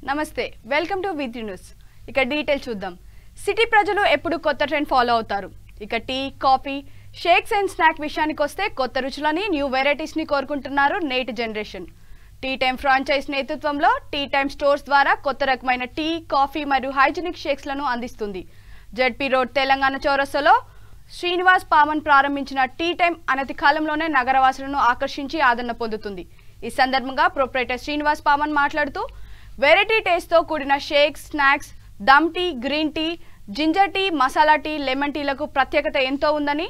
నమస్తే welcome to with news. ఇక detail చూద్దాం. సిటీ ప్రజలు ఎప్పుడు కొత్త ట్రెండ్ ఫాలో అవుతారు. ఇక tea, coffee, shakes and snack విషయానికి వస్తే కొత్త రుచులని, న్యూ వెరైటీస్ ని కోరుకుంటున్నారు నేటి జనరేషన్. టీ టైమ్ ఫ్రాంచైజ్ నేతృత్వంలో టీ టైమ్ స్టోర్స్ ద్వారా కొత్త రకమైన టీ, కాఫీ మరియు హైజీనిక్ షేక్స్ లను అందిస్తుంది. జెడ్పీ రోడ్ తెలంగాణ చౌరస్తాలో శ్రీనివాస్ పామన్ ప్రారంభించిన టీ టైమ్ అనతి కాలంలోనే నగరవాసులను ఆకర్షించి ఆదరణ పొందుతుంది. ఈ సందర్భంగా ప్రొప్రైటర్ శ్రీనివాస్ పామన్ మాట్లాడుతూ వెరైటీ టేస్ట్ తో కూడిన shakes, snacks, dum tea, green tea, ginger tea, masala tea, lemon టీలకు ప్రత్యేకత ఎంతో ఉందని,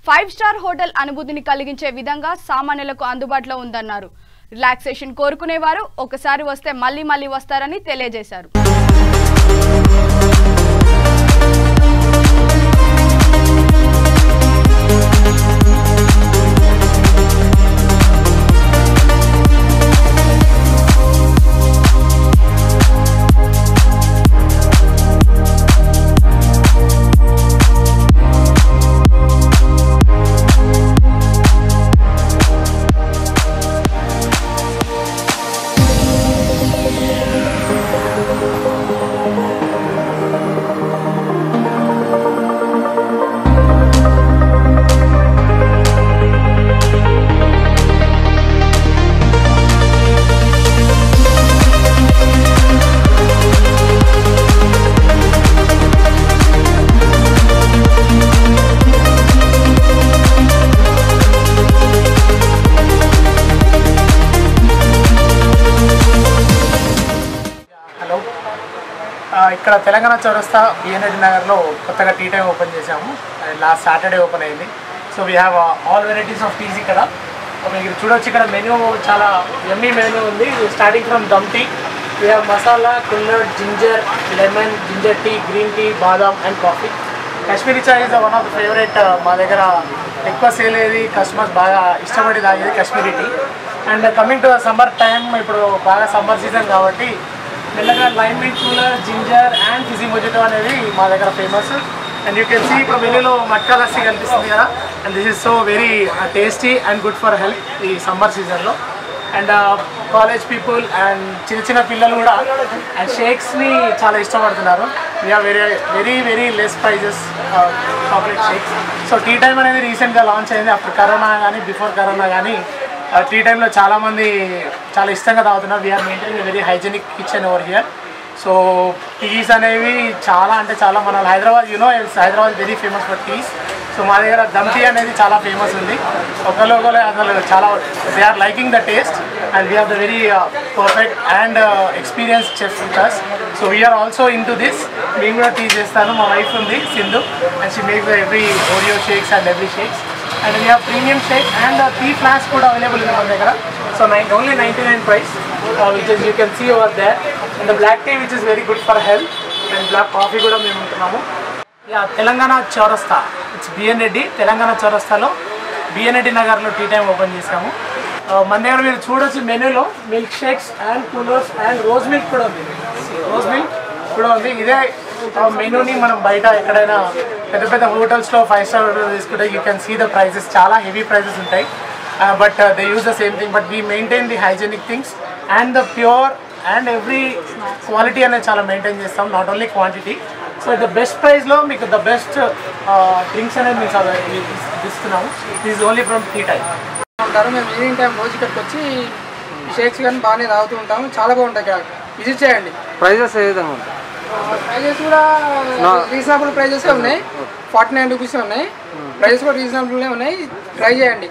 5 స్టార్ హోటల్ అనుభూతిని కలిగించే విధంగా సామాన్యులకు అందుబాటులో ఉందన్నారు. రిలాక్సేషన్ కోరుకునేవారు ఒకసారి వస్తే మళ్ళీ మళ్ళీ వస్తారని తెలియజేశారు. ఇక్కడ తెలంగాణ చౌరస్తా బిఎన్ఎడ్ నగర్లో కొత్తగా టీ టైమ్ ఓపెన్ చేసాము. లాస్ట్ సాటర్డే ఓపెన్ అయింది. So we have all varieties of teas ఇక్కడ. మీరు చూడొచ్చు, ఇక్కడ మెనూ చాలా యమ్మీ మెనూ ఉంది. Starting from dum tea, we have masala, kulhad, ginger, lemon, ginger tea, green tea, badam and coffee. Kashmiri chai is one of the favourite. మా దగ్గర ఎక్కువ సేల్ అయ్యేది, కస్టమర్స్ బాగా ఇష్టపడి తాగేది Kashmiri tea. And coming to summer time, ఇప్పుడు బాగా సమ్మర్ సీజన్ కాబట్టి మెల్లగా lime mint cooler, ginger and fizzy mojito అనేది మా దగ్గర famous. And you can see ఇప్పుడు మెనూలో మట్కా లస్సీ కనిపిస్తుంది కదా. And this is so very tasty and good for health ఈ సమ్మర్ సీజన్లో. అండ్ కాలేజ్ పీపుల్ అండ్ చిన్న చిన్న పిల్లలు కూడా అండ్ షేక్స్ని చాలా ఇష్టపడుతున్నారు. We are very very very less prices chocolate shakes. So tea time అనేది రీసెంట్గా లాంచ్ అయింది. ఆఫ్టర్ కరోనా కానీ బిఫోర్ కరోనా కానీ టీ టైంలో చాలామంది చాలా ఇష్టంగా తాగుతున్నారు. We are maintaining very hygienic kitchen over here. So teas అనేవి చాలా అంటే చాలా, మన Hyderabad Hyderabad very famous for teas. So మా దగ్గర దమ్ టీ అనేది చాలా ఫేమస్ ఉంది. ఒకరు అసలు చాలా they are liking the taste and we have the very perfect and experience chef with us. So we are also into this. మేము కూడా టీ చేస్తాను. మా వైఫ్ ఉంది Sindhu, and she makes the every Oreo shakes and every shakes. And we have premium shake and tea flask kuda available in our దగ్గర. So only 99 price, which is you can see over there. And the black tea which is very good for health, and black coffee kuda మేము ఉంటున్నాము. తెలంగాణ చౌరస్తా, it's బిఎన్ఎడ్. Telangana చౌరస్తాలో బిఎన్ఎడ్ నగర్లో tea time open చేసాము. మన దగ్గర మీరు చూడొచ్చు మెనూలో milk shakes and coolers and rose milk కూడా ఉంది. రోజ్ మిల్క్ కూడా ఉంది. ఇదే మెనూని మనం బయట ఎక్కడైనా పెద్ద పెద్ద హోటల్స్లో 5 స్టార్ హోటల్ తీసుకుంటే you can see the prices, చాలా హెవీ ప్రైజెస్ ఉంటాయి. But they use the same thing, but we maintain the hygienic things and the pure and every quality అనేది చాలా మెయింటైన్ చేస్తాం, not only quantity. So the best ప్రైస్లో మీకు the best drinks అనేది మేము ఇస్తున్నాము. Is only from tea time ఉంటారు. మేము ఈవినింగ్ టైం రోజు ఇక్కడికి వచ్చి షేక్స్ కానీ బాగానే తాగుతూ ఉంటాము. చాలా బాగుంటాయి. ఇక్కడ విజిట్ చేయండి. ప్రైజెస్ ఏ విధంగా ఉంటాయి? ప్రైజెస్ కూడా రీజనబుల్ ప్రైజెస్ ఉన్నాయి. 49 రూపీస్ ఉన్నాయి. ప్రైజెస్ కూడా రీజనబుల్నే ఉన్నాయి. ట్రై చేయండి.